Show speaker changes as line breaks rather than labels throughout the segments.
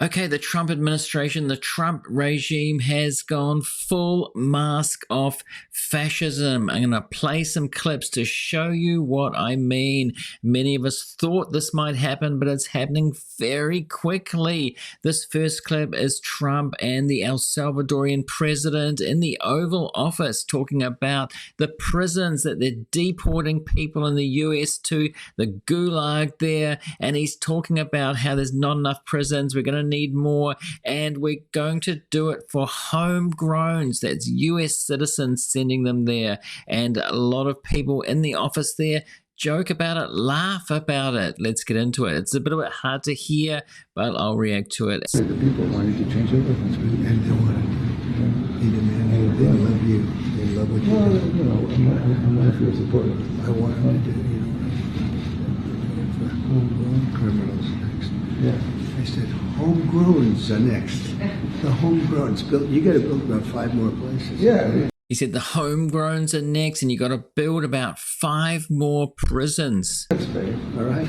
Okay, the Trump administration, the Trump regime has gone full mask off fascism. I'm going to play some clips to show you what I mean. Many of us thought this might happen, but it's happening very quickly. This first clip is Trump and the El Salvadorian president in the Oval Office talking about the prisons that they're deporting people in the US to, the gulag there, and he's talking about how there's not enough prisons. We're going to need more, and we're going to do it for homegrowns. That's US citizens sending them there. And a lot of people in the office there joke about it, laugh about it. Let's get into it. It's a bit hard to hear, but I'll react to it.
The people wanted to change their weapons, and they wanted to. He demanded, they love you. They love what you do. Well, you know, I'm not your supporter. I want them to do, you know, for homegrown criminals next. Yeah. I said, homegrowns are next. The homegrowns built. You got to build about 5 more places. Yeah.
He said the homegrowns are next, and you got to build about 5 more prisons.
That's fair. All right.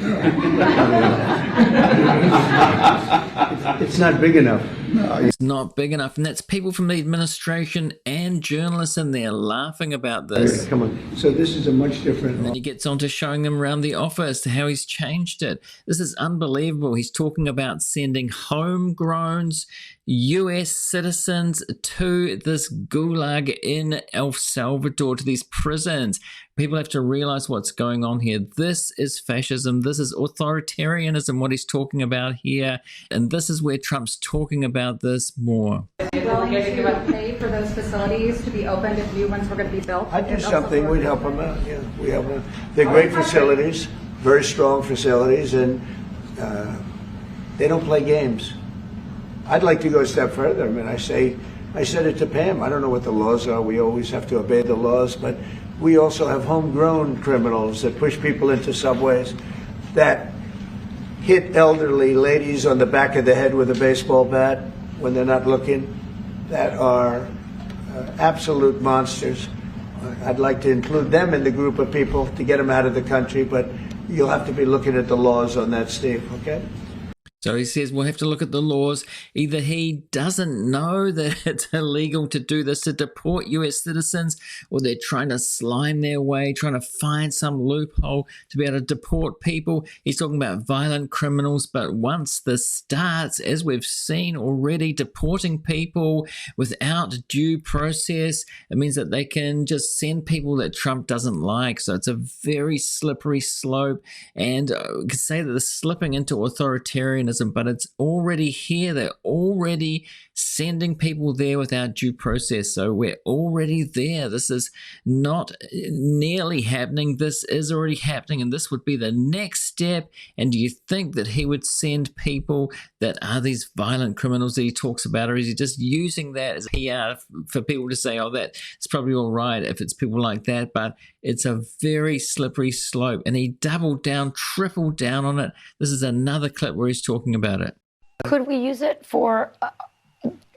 It's not big enough. No,
it's not big enough, and that's people from the administration and journalists in there laughing about this.
Come on. So this is a much different.
And then he gets on to showing them around the office how he's changed it. This is unbelievable. He's talking about sending homegrowns, US citizens to this gulag in El Salvador, to these prisons. People have to realize what's going on here. This is fascism. This is authoritarianism, what he's talking about here. And this is where Trump's talking about this more.
Are you willing to pay for those facilities to be opened if new ones were going to be built?
I'd do something. We'd help them out. Yeah, we help them. They're great facilities, very strong facilities, and they don't play games. I'd like to go a step further. I mean, I said it to Pam. I don't know what the laws are. We always have to obey the laws, but we also have homegrown criminals that push people into subways, that hit elderly ladies on the back of the head with a baseball bat when they're not looking, that are absolute monsters. I'd like to include them in the group of people to get them out of the country, but you'll have to be looking at the laws on that, Steve, okay?
So he says we'll have to look at the laws. Either he doesn't know that it's illegal to do this, to deport US citizens, or they're trying to slime their way, trying to find some loophole to be able to deport people. He's talking about violent criminals, but once this starts, as we've seen already, deporting people without due process, it means that they can just send people that Trump doesn't like. So it's a very slippery slope, and we could say that they're slipping into authoritarianism, but it's already here. They're already sending people there without due process. So we're already there. This is not nearly happening. This is already happening, and this would be the next step. And do you think that he would send people that are these violent criminals that he talks about, or is he just using that as PR for people to say, oh, that's probably all right if it's people like that? But it's a very slippery slope, and he doubled down, tripled down on it. This is another clip where he's talking about it.
Could we use it for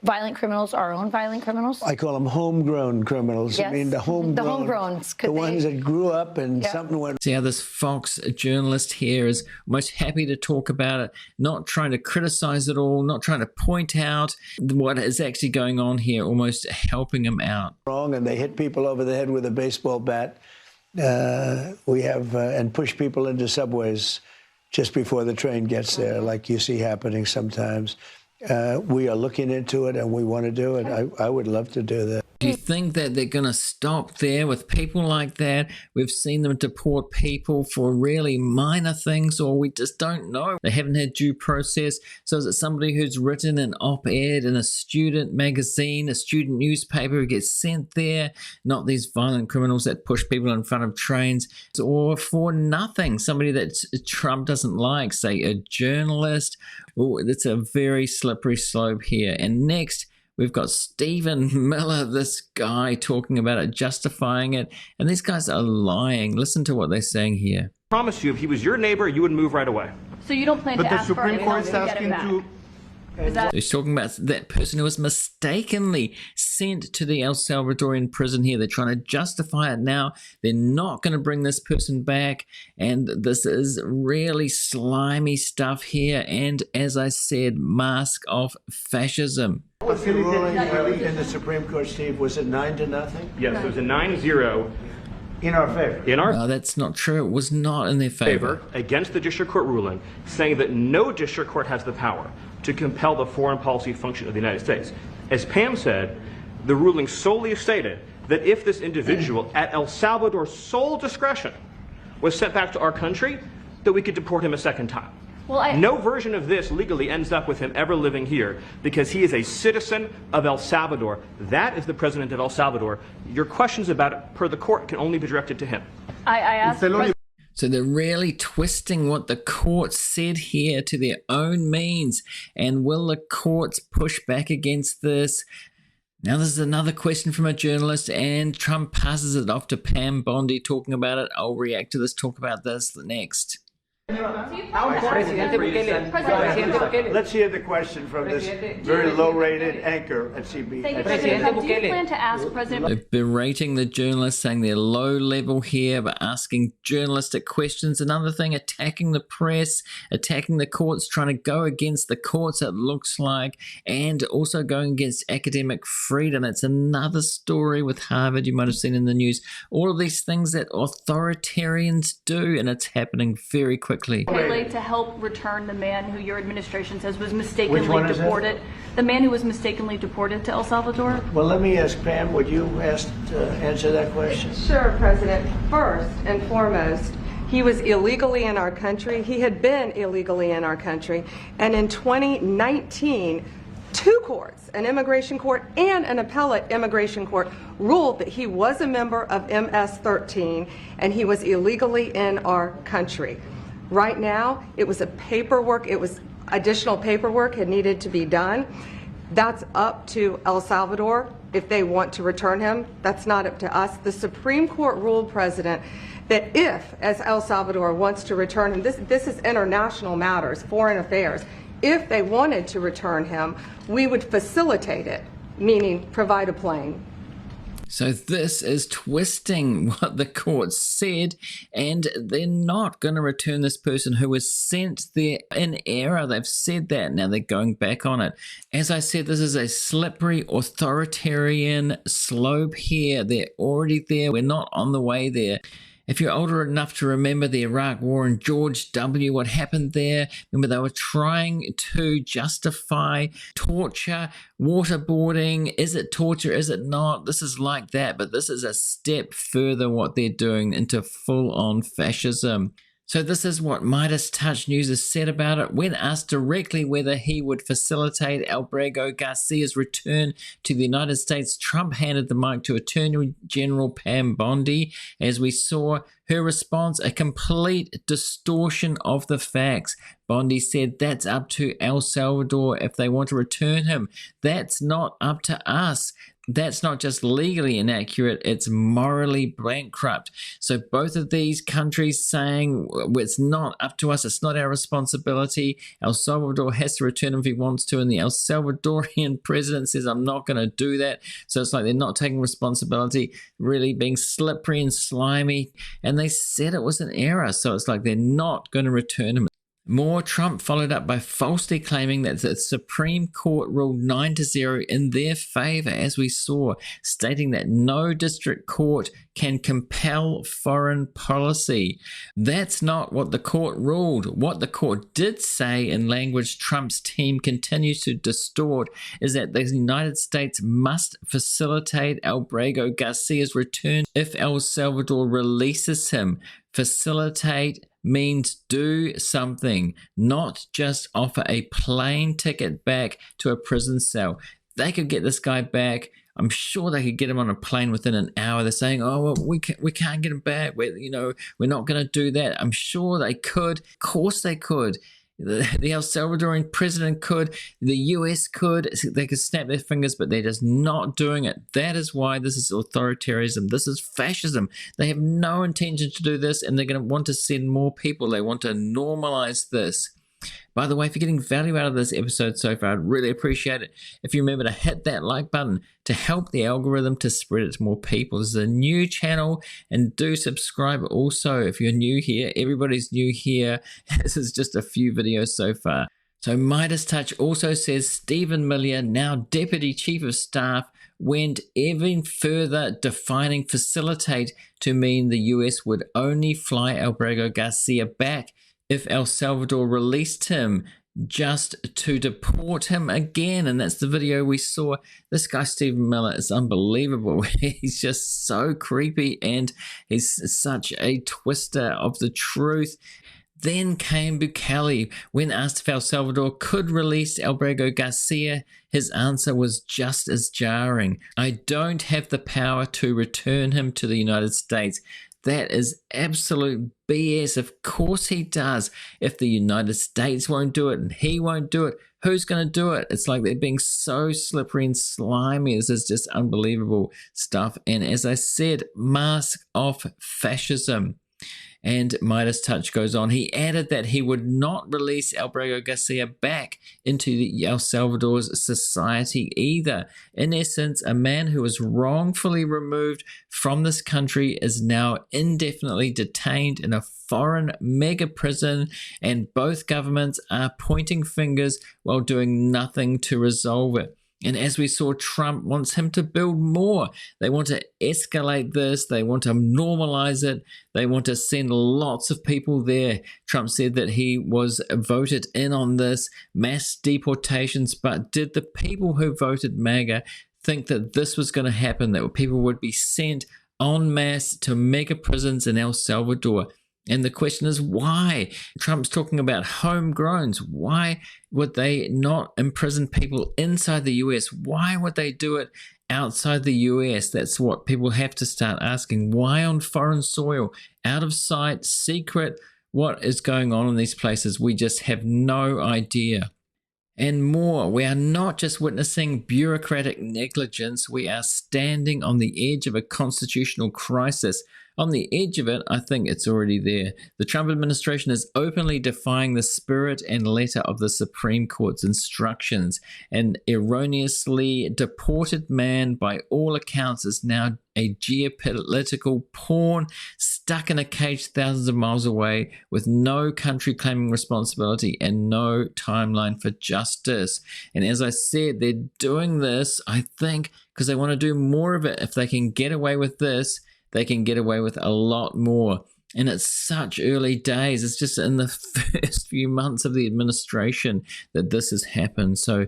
violent criminals, our own violent criminals?
I call them homegrown criminals.
Yes.
I mean, the homegrowns. The ones that grew up and something went.
See how this Fox journalist here is almost happy to talk about it, not trying to criticize it all, not trying to point out what is actually going on here, almost helping him out.
Wrong, and they hit people over the head with a baseball bat. We have and push people into subways just before the train gets there, like you see happening sometimes. We are looking into it, and we want to do it. I would love to do that.
Do you think that they're going to stop there with people like that? We've seen them deport people for really minor things, or we just don't know. They haven't had due process. So is it somebody who's written an op-ed in a student magazine, a student newspaper, who gets sent there? Not these violent criminals that push people in front of trains, or for nothing, somebody that Trump doesn't like, say a journalist. Oh, it's a very slippery slope here. And next, we've got Stephen Miller, this guy talking about it, justifying it. And these guys are lying. Listen to what they're saying here.
I promise you, if he was your neighbor, you would move right away.
So you don't plan to ask for
But the Supreme Court is asking to...
He's talking about that person who was mistakenly sent to the El Salvadorian prison here. They're trying to justify it now. They're not going to bring this person back. And this is really slimy stuff here. And as I said, mask of fascism.
What was the ruling in the Supreme Court, Steve? Was it 9-0?
Yes, it was a 9-0
In our favor.
No, that's not true. It was not in their favor.
against the district court ruling, saying that no district court has the power to compel the foreign policy function of the United States. As Pam said, the ruling solely stated that if this individual, at El Salvador's sole discretion, was sent back to our country, that we could deport him a second time. No version of this legally ends up with him ever living here because he is a citizen of El Salvador. That is the president of El Salvador. Your questions about it, per the court, can only be directed to him.
I asked.
So they're really twisting what the court said here to their own means. And will the courts push back against this? Now, this is another question from a journalist, and Trump passes it off to Pam Bondi talking about it. I'll react to this, talk about this next.
Let's hear the question from this very low-rated anchor at CB.
Do you plan to ask President?
They're berating the journalists, saying they're low level here, but asking journalistic questions. Another thing, attacking the press, attacking the courts, trying to go against the courts, it looks like, and also going against academic freedom. It's another story with Harvard you might have seen in the news. All of these things that authoritarians do, and it's happening very quickly.
To help return the man who your administration says was mistakenly deported.
That?
The man who was mistakenly deported to El Salvador?
Well, let me ask Pam, would you answer that question?
Sure, President. First and foremost, he was illegally in our country. He had been illegally in our country. And in 2019, two courts, an immigration court and an appellate immigration court, ruled that he was a member of MS-13 and he was illegally in our country. Right now, it was additional paperwork had needed to be done. That's up to El Salvador if they want to return him. That's not up to us. The Supreme Court ruled, President, that if, as El Salvador wants to return him, this is international matters, foreign affairs, if they wanted to return him, we would facilitate it, meaning provide a plane.
So this is twisting what the court said, and they're not going to return this person who was sent there in error. They've said that. Now they're going back on it. As I said, this is a slippery authoritarian slope here. They're already there. We're not on the way there. If you're older enough to remember the Iraq War and George W., what happened there, remember they were trying to justify torture, waterboarding. Is it torture? Is it not? This is like that, but this is a step further what they're doing into full-on fascism. So this is what Midas Touch News has said about it. When asked directly whether he would facilitate Albrego Garcia's return to the United States, Trump handed the mic to Attorney General Pam Bondi. As we saw, her response, a complete distortion of the facts. Bondi said that's up to El Salvador if they want to return him. That's not up to us. That's not just legally inaccurate, it's morally bankrupt. So both of these countries saying it's not up to us, it's not our responsibility. El Salvador has to return him if he wants to, and the El Salvadorian president says, I'm not going to do that. So it's like they're not taking responsibility, really being slippery and slimy, and they said it was an error. So it's like they're not going to return him. More, Trump followed up by falsely claiming that the Supreme Court ruled 9-0 in their favor, as we saw, stating that no district court can compel foreign policy. That's not what the court ruled. What the court did say, in language Trump's team continues to distort, is that the United States must facilitate Albrego Garcia's return if El Salvador releases him. Facilitate means do something, not just offer a plane ticket back to a prison cell. They could get this guy back. I'm sure they could get him on a plane within an hour. They're saying, oh, well, we can't get him back. We're not going to do that. I'm sure they could. Of course they could. The El Salvadorian president could, the US could, they could snap their fingers, but they're just not doing it. That is why this is authoritarianism. This is fascism. They have no intention to do this, and they're going to want to send more people. They want to normalize this. By the way, if you're getting value out of this episode so far, I'd really appreciate it if you remember to hit that like button to help the algorithm to spread it to more people. This is a new channel, and do subscribe also if you're new here. Everybody's new here. This is just a few videos so far. So Midas Touch also says Stephen Miller, now Deputy Chief of Staff, went even further, defining facilitate to mean the US would only fly Alberto Garcia back if El Salvador released him, just to deport him again. And that's the video we saw. This guy Stephen Miller is unbelievable. He's just so creepy, and he's such a twister of the truth. Then came Bukele. When asked if El Salvador could release Alberto Garcia, his answer was just as jarring. I don't have the power to return him to the United States. That is absolute BS. Of course he does. If the United States won't do it and he won't do it, who's going to do it? It's like they're being so slippery and slimy. This is just unbelievable stuff. And as I said, mask off fascism. And Midas Touch goes on. He added that he would not release Alberto Garcia back into El Salvador's society either. In essence, a man who was wrongfully removed from this country is now indefinitely detained in a foreign mega prison, and both governments are pointing fingers while doing nothing to resolve it. And as we saw, Trump wants him to build more. They want to escalate this. They want to normalize it. They want to send lots of people there. Trump said that he was voted in on this, mass deportations. But did the people who voted MAGA think that this was going to happen, that people would be sent en masse to mega prisons in El Salvador? And the question is, why? Trump's talking about homegrowns. Why would they not imprison people inside the US? Why would they do it outside the US? That's what people have to start asking. Why on foreign soil? Out of sight, secret? What is going on in these places? We just have no idea. And more, we are not just witnessing bureaucratic negligence, we are standing on the edge of a constitutional crisis. On the edge of it, I think it's already there. The Trump administration is openly defying the spirit and letter of the Supreme Court's instructions. An erroneously deported man, by all accounts, is now a geopolitical pawn stuck in a cage thousands of miles away with no country claiming responsibility and no timeline for justice. And as I said, they're doing this, I think, because they want to do more of it. If they can get away with this, they can get away with a lot more. And it's such early days. It's just in the first few months of the administration that this has happened. So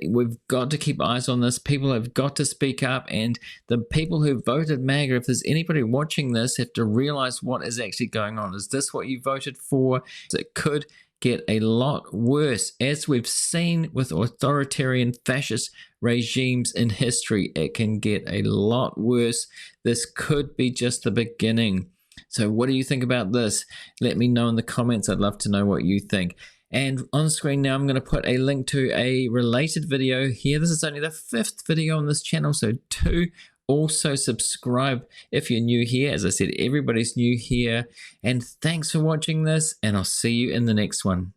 we've got to keep eyes on this. People have got to speak up. And the people who voted MAGA, if there's anybody watching this, have to realize what is actually going on. Is this what you voted for? It could get a lot worse. As we've seen with authoritarian fascist regimes in history, it can get a lot worse. This could be just the beginning. So what do you think about this? Let me know in the comments. I'd love to know what you think. And on screen now, I'm going to put a link to a related video here. This is only the 5th video on this channel, so do also subscribe if you're new here. As I said, everybody's new here. And thanks for watching this, and I'll see you in the next one.